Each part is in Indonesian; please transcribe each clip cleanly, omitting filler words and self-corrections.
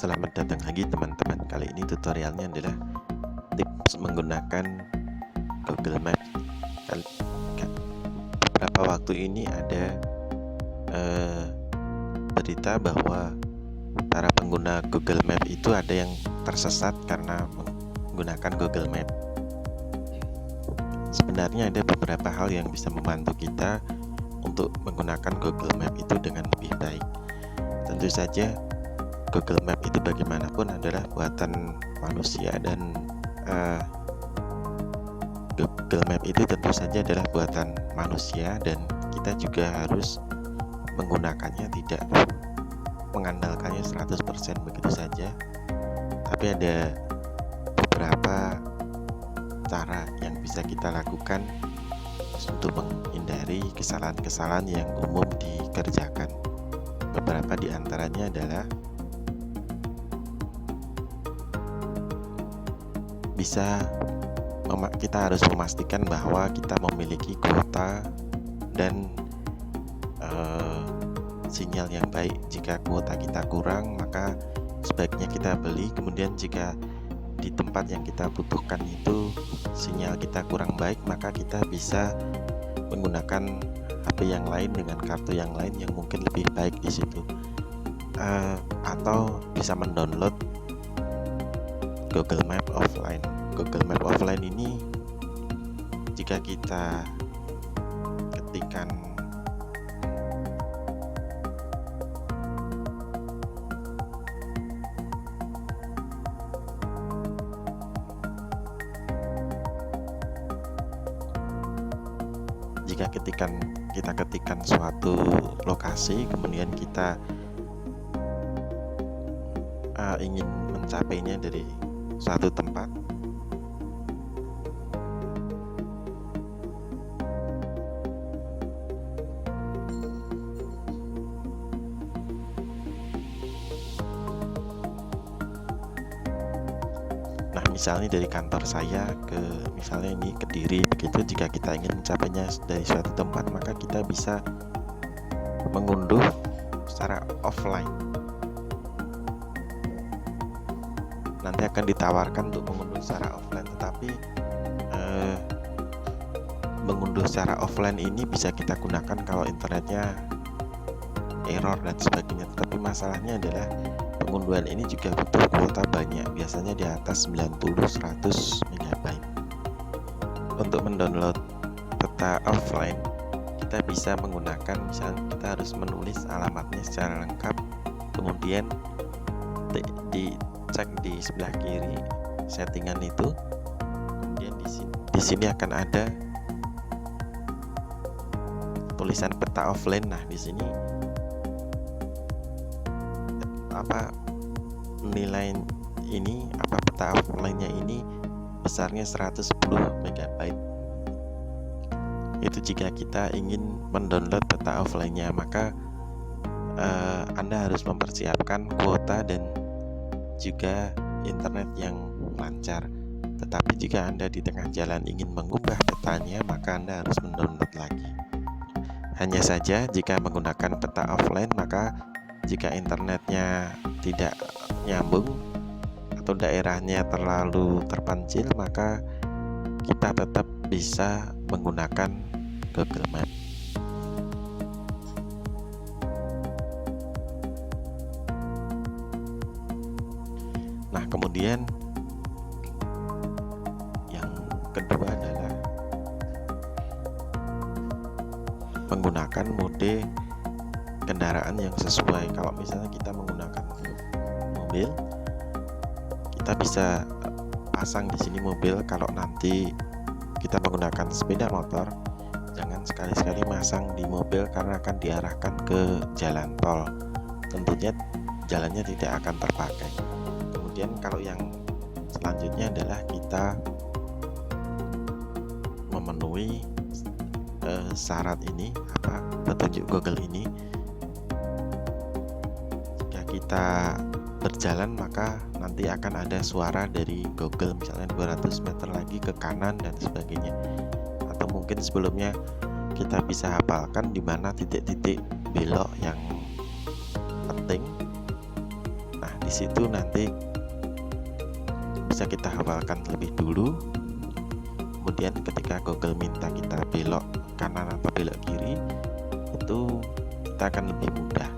Selamat datang lagi teman-teman. Kali ini tutorialnya adalah tips menggunakan Google Maps. Beberapa waktu ini ada berita bahwa para pengguna Google Maps itu ada yang tersesat karena menggunakan Google Maps. Sebenarnya ada beberapa hal yang bisa membantu kita untuk menggunakan Google Maps itu dengan lebih baik. Tentu saja Google Maps itu bagaimanapun adalah buatan manusia, dan Google Maps itu tentu saja adalah buatan manusia, dan kita juga harus menggunakannya, tidak mengandalkannya 100% begitu saja. Tapi ada beberapa cara yang bisa kita lakukan untuk menghindari kesalahan-kesalahan yang umum dikerjakan. Beberapa di antaranya adalah kita harus memastikan bahwa kita memiliki kuota dan sinyal yang baik. Jika kuota kita kurang, maka sebaiknya kita beli. Kemudian jika di tempat yang kita butuhkan itu sinyal kita kurang baik, maka kita bisa menggunakan HP yang lain dengan kartu yang lain yang mungkin lebih baik di situ, atau bisa mendownload Google Map offline. Google Map offline ini jika kita ketikkan kita ketikkan suatu lokasi, kemudian kita ingin mencapainya dari suatu tempat, misalnya dari kantor saya ke misalnya ini Kediri begitu. Jika kita ingin mencapainya dari suatu tempat, maka kita bisa mengunduh secara offline. Nanti akan ditawarkan untuk mengunduh secara offline, tetapi mengunduh secara offline ini bisa kita gunakan kalau internetnya error dan sebagainya. Tetapi masalahnya adalah pengunduhan ini juga butuh kuota banyak, biasanya di atas 90-100 MB. Untuk mendownload peta offline, kita bisa menggunakan, misalnya kita harus menulis alamatnya secara lengkap, kemudian dicek di sebelah kiri settingan itu, kemudian di sini akan ada tulisan peta offline. Nah, di sini nilai ini peta offline-nya ini besarnya 110 MB. Itu jika kita ingin mendownload peta offline-nya, maka Anda harus mempersiapkan kuota dan juga internet yang lancar. Tetapi jika Anda di tengah jalan ingin mengunggah petanya, maka Anda harus mendownload lagi. Hanya saja jika menggunakan peta offline, maka jika internetnya tidak nyambung atau daerahnya terlalu terpencil, maka kita tetap bisa menggunakan Google Maps. Nah, kemudian yang kedua adalah menggunakan mode kendaraan yang sesuai. Kalau misalnya kita menggunakan mobil, kita bisa pasang di sini mobil. Kalau nanti kita menggunakan sepeda motor, jangan sekali-sekali masang di mobil karena akan diarahkan ke jalan tol. Tentunya jalannya tidak akan terpakai. Kemudian kalau yang selanjutnya adalah kita memenuhi syarat ini, petunjuk Google ini. Kita berjalan, maka nanti akan ada suara dari Google, misalnya 200 meter lagi ke kanan dan sebagainya. Atau mungkin sebelumnya kita bisa hafalkan di mana titik-titik belok yang penting. Nah, di situ nanti bisa kita hafalkan terlebih dulu. Kemudian ketika Google minta kita belok kanan atau belok kiri, itu kita akan lebih mudah.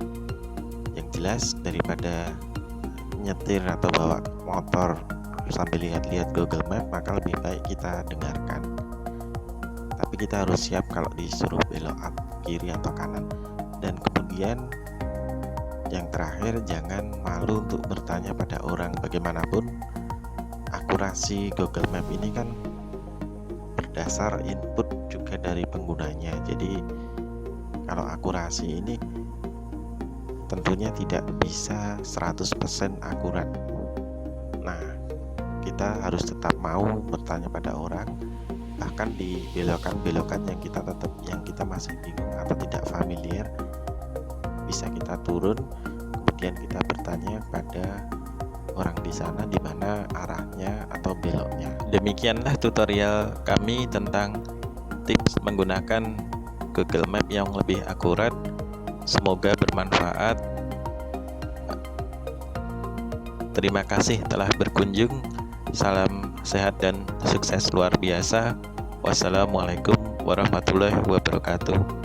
Yang jelas daripada nyetir atau bawa motor sambil lihat-lihat Google Map, maka lebih baik kita dengarkan. Tapi kita harus siap kalau disuruh belok kiri atau kanan. Dan kemudian yang terakhir, jangan malu untuk bertanya pada orang. Bagaimanapun akurasi Google Map ini kan berdasar input juga dari penggunanya. Jadi kalau akurasi ini tentunya tidak bisa 100% akurat. Nah, kita harus tetap mau bertanya pada orang, bahkan di belokan-belokan yang kita masih bingung atau tidak familiar, bisa kita turun, kemudian kita bertanya pada orang di sana di mana arahnya atau beloknya. Demikianlah tutorial kami tentang tips menggunakan Google Map yang lebih akurat. Semoga bermanfaat. Terima kasih telah berkunjung. Salam sehat dan sukses luar biasa. Wassalamualaikum warahmatullahi wabarakatuh.